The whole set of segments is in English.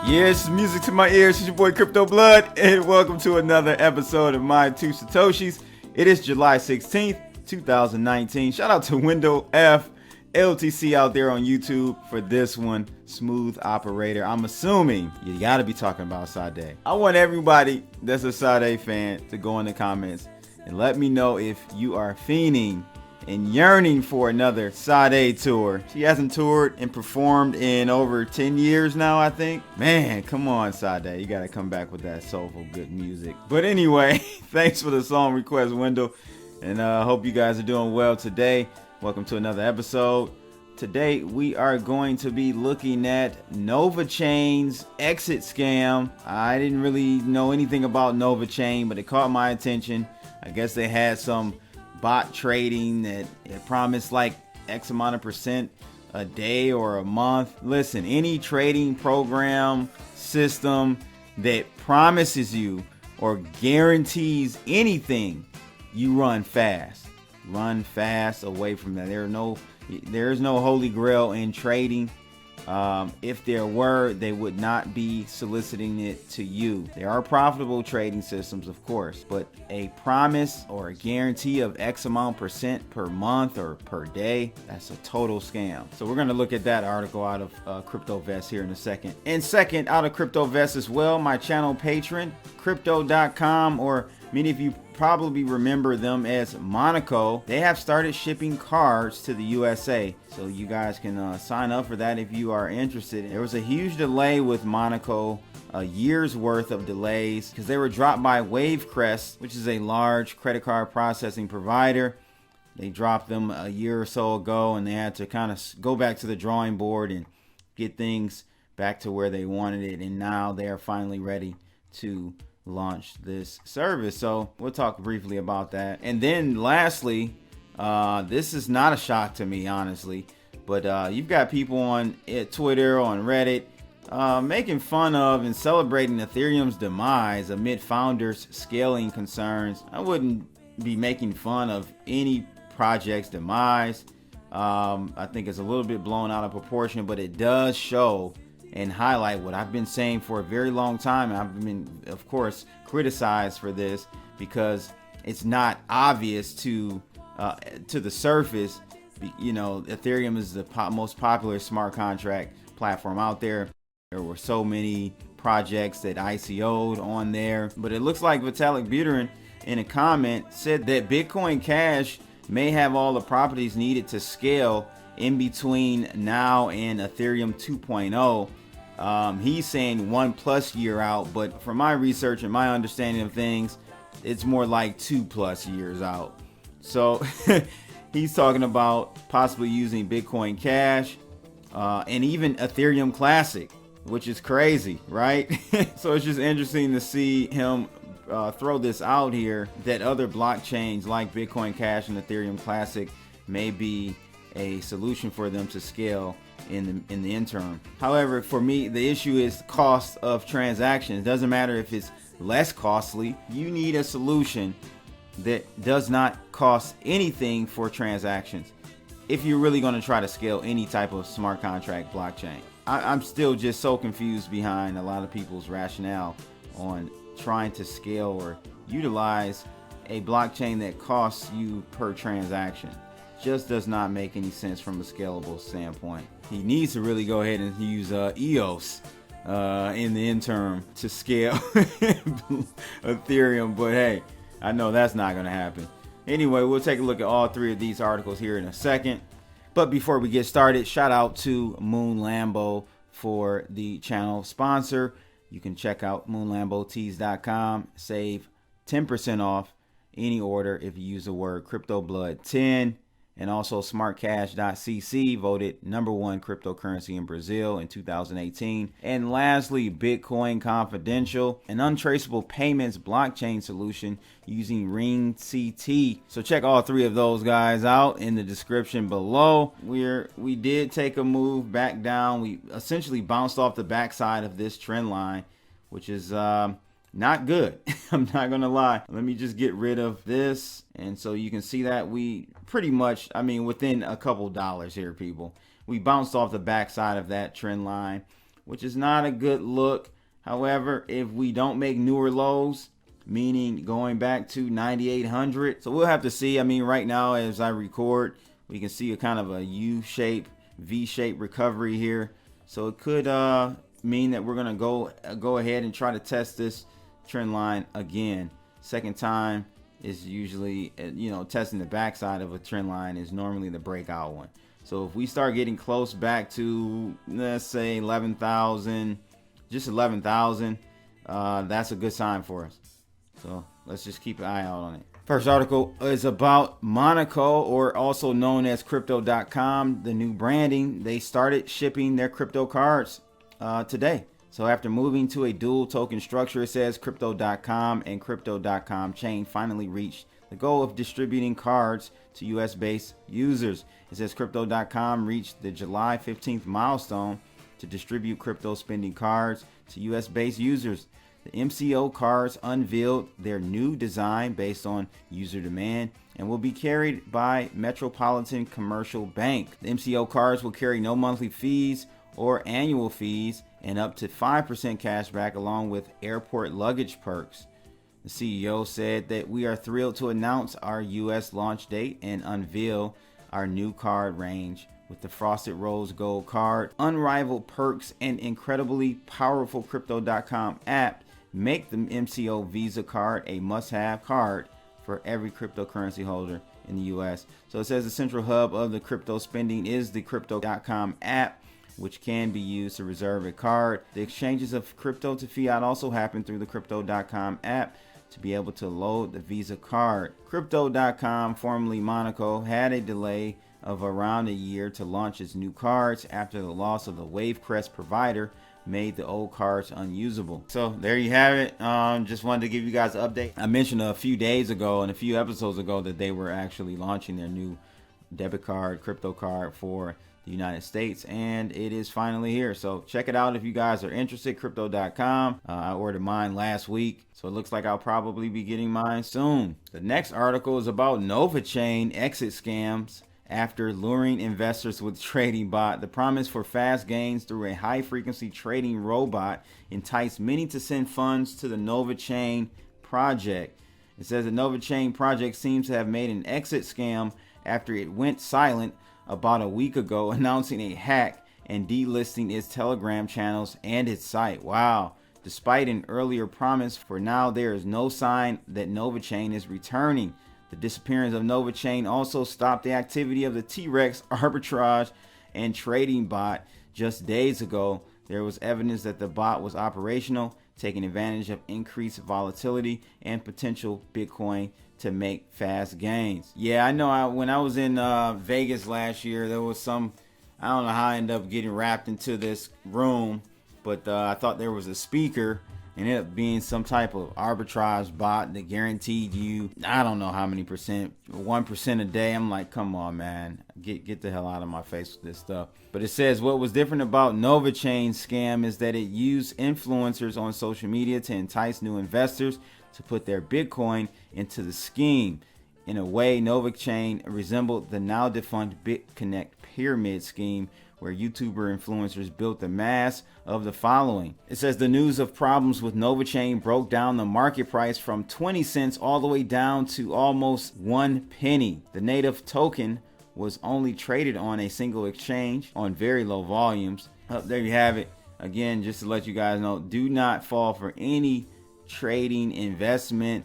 Yeah, it's music to my ears. It's your boy Crypto Blood, and welcome to another episode of My Two Satoshis. It is July 16th, 2019. Shout out to Window F LTC out there on YouTube for this one. Smooth operator. I'm assuming you gotta be talking about Sade. I want everybody that's a Sade fan to go in the comments and let me know if you are fiending and yearning for another Sade tour. She hasn't toured and performed in over 10 years now, I think. Man, come on, Sade. You gotta come back with that soulful, good music. But anyway, thanks for the song request window. And I hope you guys are doing well today. Welcome to another episode. Today, we are going to be looking at NovaChain's exit scam. I didn't really know anything about NovaChain, but it caught my attention. I guess they had some bot trading that it promised like X amount of percent a day or a month. Listen, any trading program system that promises you or guarantees anything, you run fast. Run fast away from that. There is no holy grail in trading. If there were, they would not be soliciting it to you. There are profitable trading systems, of course, but a promise or a guarantee of X amount percent per month or per day, that's a total scam. So we're going to look at that article out of CryptoVest here in a second. And second, out of CryptoVest as well, my channel patron, crypto.com, or many of you probably remember them as Monaco. They have started shipping cards to the USA, so you guys can sign up for that if you are interested. There was a huge delay with Monaco, a year's worth of delays, because they were dropped by Wavecrest, which is a large credit card processing provider. They dropped them a year or so ago, and they had to kind of go back to the drawing board and get things back to where they wanted it, and now they are finally ready to launch this service. So we'll talk briefly about that. And then lastly, this is not a shock to me, honestly, but you've got people on Twitter, on Reddit, making fun of and celebrating Ethereum's demise amid founders' scaling concerns. I wouldn't be making fun of any project's demise. I think it's a little bit blown out of proportion, but it does show and highlight what I've been saying for a very long time. And I've been, of course, criticized for this because it's not obvious to the surface. You know, Ethereum is the most popular smart contract platform out there. There were so many projects that ICO'd on there, but it looks like Vitalik in a comment said that Bitcoin Cash may have all the properties needed to scale in between now and Ethereum 2.0. He's saying 1+ year out, but from my research and my understanding of things, it's more like 2+ years out. So he's talking about possibly using Bitcoin Cash and even Ethereum Classic, which is crazy, right? So it's just interesting to see him throw this out here, that other blockchains like Bitcoin Cash and Ethereum Classic may be a solution for them to scale in the interim. However, for me, the issue is cost of transactions. It doesn't matter if it's less costly. You need a solution that does not cost anything for transactions if you're really going to try to scale any type of smart contract blockchain. I'm still just so confused behind a lot of people's rationale on trying to scale or utilize a blockchain that costs you per transaction. Just does not make any sense from a scalable standpoint. He needs to really go ahead and use EOS in the interim to scale Ethereum, but hey, I know that's not going to happen. Anyway, we'll take a look at all three of these articles here in a second. But before we get started, shout out to Moon Lambo for the channel sponsor. You can check out moonlambotees.com, save 10% off any order if you use the word CryptoBlood10. And also smartcash.cc, voted #1 cryptocurrency in Brazil in 2018. And lastly, Bitcoin Confidential, an untraceable payments blockchain solution using RingCT. So check all three of those guys out in the description below. We did take a move back down. We essentially bounced off the backside of this trend line, which is not good. I'm not gonna lie. Let me just get rid of this. And so you can see that we pretty much, within a couple dollars here, people, we bounced off the backside of that trend line. which is not a good look. However, if we don't make newer lows, meaning going back to 9,800, so we'll have to see. I mean, right now as I record, we can see a kind of a U-shape, V-shape recovery here. So it could mean that we're gonna go ahead and try to test this trend line again. Second time is usually, testing the backside of a trend line is normally the breakout one. So if we start getting close back to, let's say 11,000, just 11,000, that's a good sign for us. So let's just keep an eye out on it. First article is about Monaco, or also known as Crypto.com, the new branding. They started shipping their crypto cards today. So after moving to a dual token structure, it says Crypto.com and Crypto.com chain finally reached the goal of distributing cards to US-based users. It says Crypto.com reached the July 15th milestone to distribute crypto spending cards to US-based users. The MCO cards unveiled their new design based on user demand and will be carried by Metropolitan Commercial Bank. The MCO cards will carry no monthly fees or annual fees and up to 5% cash back, along with airport luggage perks. The CEO said that we are thrilled to announce our US launch date and unveil our new card range with the Frosted Rose Gold card. Unrivaled perks and incredibly powerful Crypto.com app make the MCO Visa card a must-have card for every cryptocurrency holder in the US. So it says the central hub of the crypto spending is the Crypto.com app, which can be used to reserve a card. The exchanges of crypto to fiat also happen through the Crypto.com app to be able to load the Visa card. Crypto.com, formerly Monaco, had a delay of around a year to launch its new cards after the loss of the Wavecrest provider made the old cards unusable. So there you have it. Just wanted to give you guys an update. I mentioned a few days ago and a few episodes ago that they were actually launching their new debit card, crypto card for the United States, and it is finally here. So check it out if you guys are interested. Crypto.com. I ordered mine last week, so it looks like I'll probably be getting mine soon. The next article is about NovaChain exit scams. After luring investors with trading bot, the promise for fast gains through a high-frequency trading robot enticed many to send funds to the NovaChain project. It says the NovaChain project seems to have made an exit scam after it went silent about a week ago, announcing a hack and delisting its Telegram channels and its site. Wow. Despite an earlier promise, for now there is no sign that NovaChain is returning. The disappearance of NovaChain also stopped the activity of the T-Rex arbitrage and trading bot. Just days ago, there was evidence that the bot was operational, taking advantage of increased volatility and potential Bitcoin to make fast gains. Yeah, I know when I was in Vegas last year, there was I don't know how I ended up getting wrapped into this room, but I thought there was a speaker. Ended up being some type of arbitrage bot that guaranteed you, I don't know how many percent, 1% a day. I'm like, come on, man, get the hell out of my face with this stuff. But it says what was different about NovaChain scam is that it used influencers on social media to entice new investors to put their Bitcoin into the scheme. In a way, NovaChain resembled the now defunct BitConnect pyramid scheme, where YouTuber influencers built the mass of the following. It says the news of problems with NovaChain broke down the market price from 20 cents all the way down to almost 1 penny. The native token was only traded on a single exchange on very low volumes. There you have it. Again, just to let you guys know, do not fall for any trading investment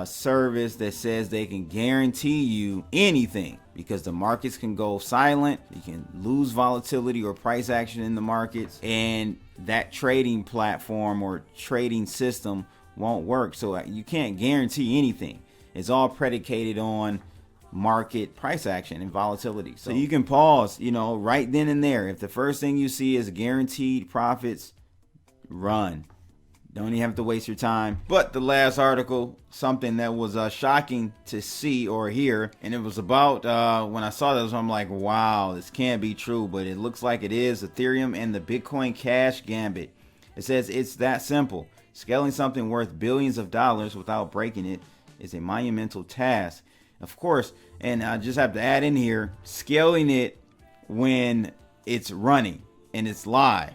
service that says they can guarantee you anything, because the markets can go silent, you can lose volatility or price action in the markets, and that trading platform or trading system won't work. So you can't guarantee anything. It's all predicated on market price action and volatility. So you can pause, right then and there. If the first thing you see is guaranteed profits, run. Don't even have to waste your time. But the last article, something that was shocking to see or hear, and it was about, when I saw this, I'm like, wow, this can't be true, but it looks like it is. Ethereum and the Bitcoin Cash Gambit. It says it's that simple. Scaling something worth billions of dollars without breaking it is a monumental task. Of course, and I just have to add in here, scaling it when it's running and it's live.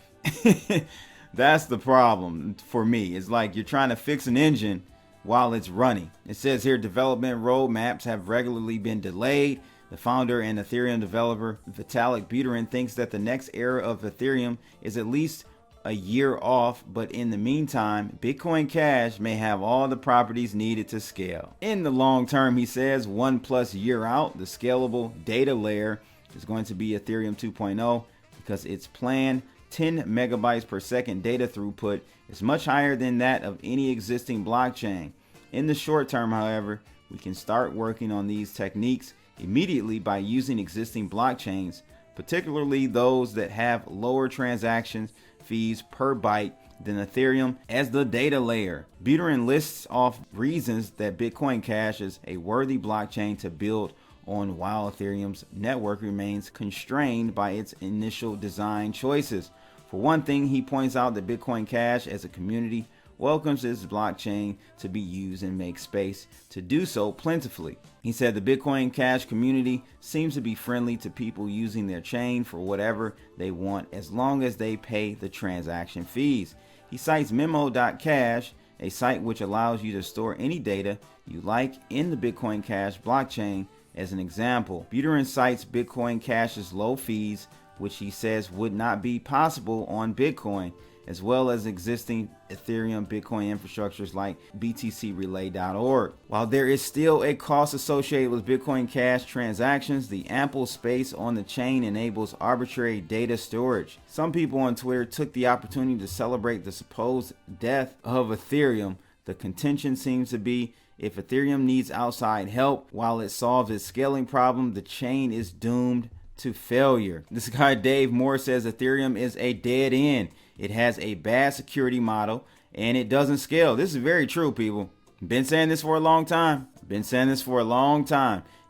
That's the problem for me. It's like you're trying to fix an engine while it's running. It says here development roadmaps have regularly been delayed. The founder and Ethereum developer Vitalik thinks that the next era of Ethereum is at least a year off, but in the meantime, Bitcoin Cash may have all the properties needed to scale. In the long term, he says, 1+ year out, the scalable data layer is going to be Ethereum 2.0 because its planned 10 megabytes per second data throughput is much higher than that of any existing blockchain. In the short term, however, we can start working on these techniques immediately by using existing blockchains, particularly those that have lower transaction fees per byte than Ethereum as the data layer. Buterin lists off reasons that Bitcoin Cash is a worthy blockchain to build on while Ethereum's network remains constrained by its initial design choices. For one thing, he points out that Bitcoin Cash as a community welcomes its blockchain to be used and makes space to do so plentifully. He said the Bitcoin Cash community seems to be friendly to people using their chain for whatever they want as long as they pay the transaction fees. He cites memo.cash, a site which allows you to store any data you like in the Bitcoin Cash blockchain, as an example. Buterin cites Bitcoin Cash's low fees, which he says would not be possible on Bitcoin, as well as existing Ethereum Bitcoin infrastructures like btcrelay.org. While there is still a cost associated with Bitcoin Cash transactions, the ample space on the chain enables arbitrary data storage. Some people on Twitter took the opportunity to celebrate the supposed death of Ethereum. The contention seems to be if Ethereum needs outside help while it solves its scaling problem, the chain is doomed to failure. This guy Dave Moore says Ethereum is a dead end. It has a bad security model and it doesn't scale. This is very true, people. Been saying this for a long time.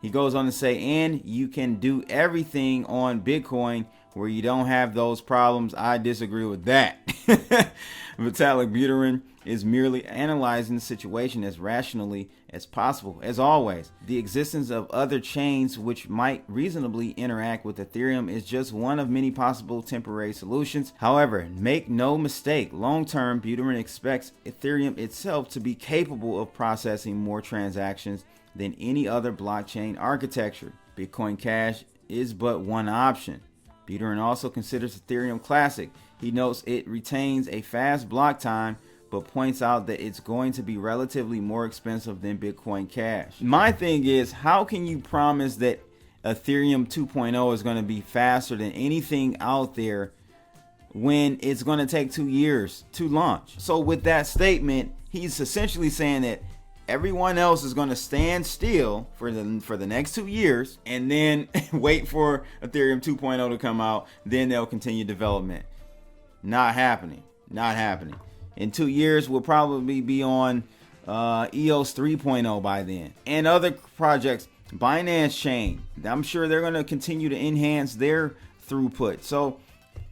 He goes on to say, and you can do everything on Bitcoin where you don't have those problems. I disagree with that. Vitalik Buterin is merely analyzing the situation as rationally as possible. As always, the existence of other chains which might reasonably interact with Ethereum is just one of many possible temporary solutions. However, make no mistake, long-term, Buterin expects Ethereum itself to be capable of processing more transactions than any other blockchain architecture. Bitcoin Cash is but one option. Buterin also considers Ethereum Classic. He notes it retains a fast block time, but points out that it's going to be relatively more expensive than Bitcoin Cash. My thing is, how can you promise that Ethereum 2.0 is going to be faster than anything out there when it's going to take 2 years to launch? So with that statement, he's essentially saying that everyone else is going to stand still for the next 2 years and then wait for Ethereum 2.0 to come out. Then they'll continue development. Not happening. In 2 years, we'll probably be on EOS 3.0 by then. And other projects, Binance Chain, I'm sure they're going to continue to enhance their throughput. So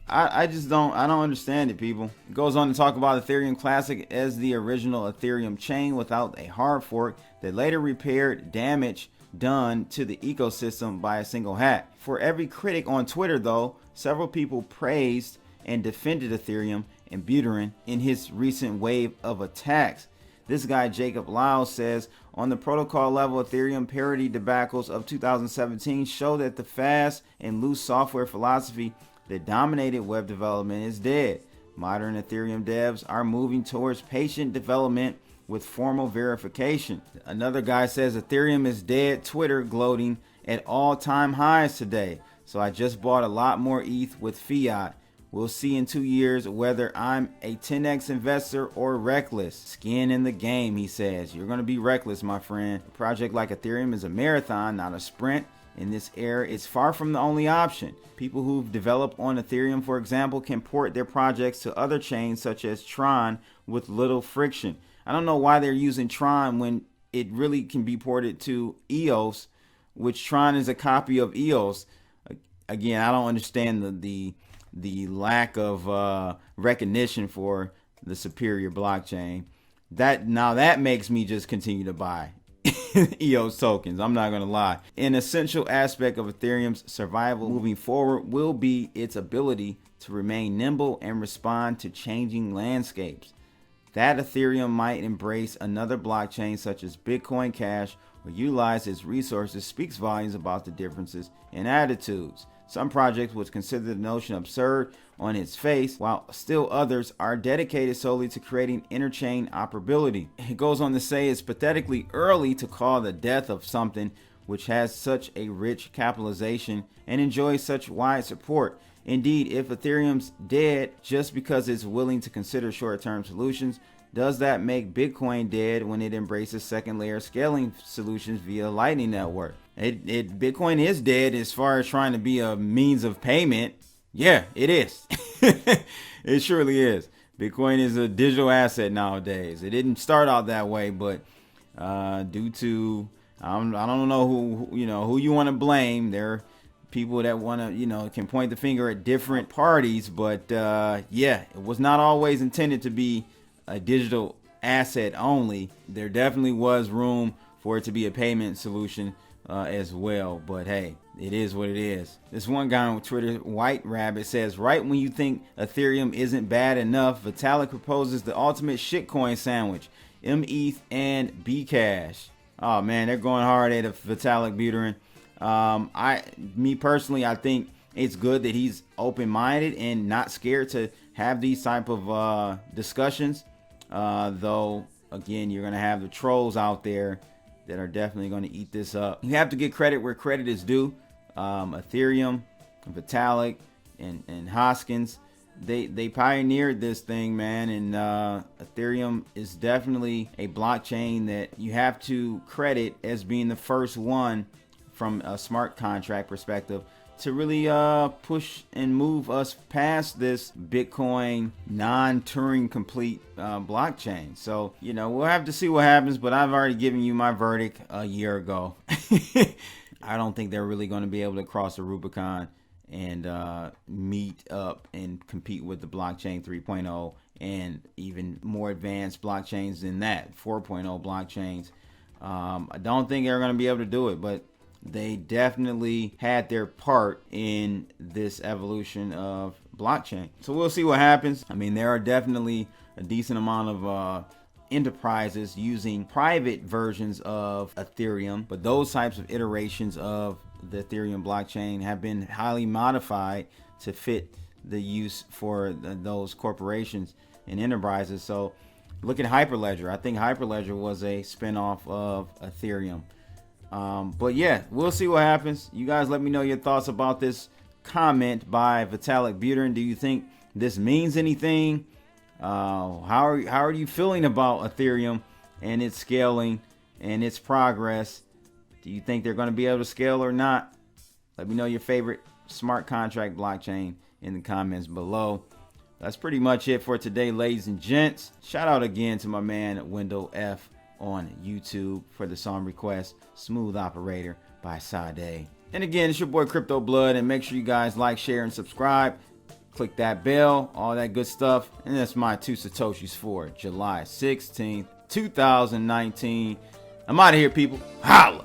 I don't understand it, people. It goes on to talk about Ethereum Classic as the original Ethereum chain without a hard fork that later repaired damage done to the ecosystem by a single hack. For every critic on Twitter, though, several people praised and defended Ethereum and Buterin in his recent wave of attacks. This guy Jacob Lau says, on the protocol level, Ethereum parity debacles of 2017 show that the fast and loose software philosophy that dominated web development is dead. Modern Ethereum devs are moving towards patient development with formal verification. Another guy says Ethereum is dead, Twitter gloating at all-time highs today. So I just bought a lot more ETH with fiat. We'll see in 2 years whether I'm a 10x investor or reckless. Skin in the game, he says. You're going to be reckless, my friend. A project like Ethereum is a marathon, not a sprint. In this era, it's far from the only option. People who've developed on Ethereum, for example, can port their projects to other chains such as Tron with little friction. I don't know why they're using Tron when it really can be ported to EOS, which Tron is a copy of EOS. Again, I don't understand the lack of recognition for the superior blockchain. That makes me just continue to buy. EOS tokens. I'm not going to lie. An essential aspect of Ethereum's survival moving forward will be its ability to remain nimble and respond to changing landscapes. That Ethereum might embrace another blockchain such as Bitcoin Cash or utilize its resources speaks volumes about the differences in attitudes. Some projects would consider the notion absurd on its face, while still others are dedicated solely to creating interchain operability. It goes on to say it's pathetically early to call the death of something which has such a rich capitalization and enjoys such wide support. Indeed, if Ethereum's dead just because it's willing to consider short-term solutions, does that make Bitcoin dead when it embraces second layer scaling solutions via Lightning Network? Bitcoin is dead as far as trying to be a means of payment. Yeah, it is. It surely is. Bitcoin is a digital asset nowadays. It didn't start out that way, but due to I don't know who you want to blame. There are people that want to can point the finger at different parties, but yeah, it was not always intended to be a digital asset only. There definitely was room for it to be a payment solution as well, but hey, it is what it is. This one guy on Twitter, White Rabbit, says, right when you think Ethereum isn't bad enough, Vitalik proposes the ultimate shitcoin sandwich, METH and Bcash. Oh man, they're going hard at Vitalik Buterin. Me personally, I think it's good that he's open-minded and not scared to have these type of discussions. Though, again, you're going to have the trolls out there that are definitely going to eat this up. You have to get credit where credit is due. Ethereum, Vitalik, and Hoskins, they pioneered this thing, man. And Ethereum is definitely a blockchain that you have to credit as being the first one from a smart contract perspective to really push and move us past this Bitcoin non-Turing complete blockchain. So, we'll have to see what happens, but I've already given you my verdict a year ago. I don't think they're really going to be able to cross the Rubicon and meet up and compete with the blockchain 3.0 and even more advanced blockchains than that, 4.0 blockchains. I don't think they're going to be able to do it, but they definitely had their part in this evolution of blockchain. So we'll see what happens. I mean, there are definitely a decent amount of enterprises using private versions of Ethereum, but those types of iterations of the Ethereum blockchain have been highly modified to fit the use for those corporations and enterprises. So look at Hyperledger. I think Hyperledger was a spinoff of Ethereum. But yeah, we'll see what happens. You guys let me know your thoughts about this comment by Vitalik Buterin. Do you think this means anything? How are you feeling about Ethereum and its scaling and its progress? Do you think they're going to be able to scale or not? Let me know your favorite smart contract blockchain in the comments below. That's pretty much it for today, ladies and gents. Shout out again to my man Window F on YouTube for the song request, Smooth Operator by Sade. And again, it's your boy Crypto Blood, and make sure you guys like, share, and subscribe. Click that bell, all that good stuff. And that's my 2 Satoshis for July 16th, 2019. I'm out of here, people. Holla!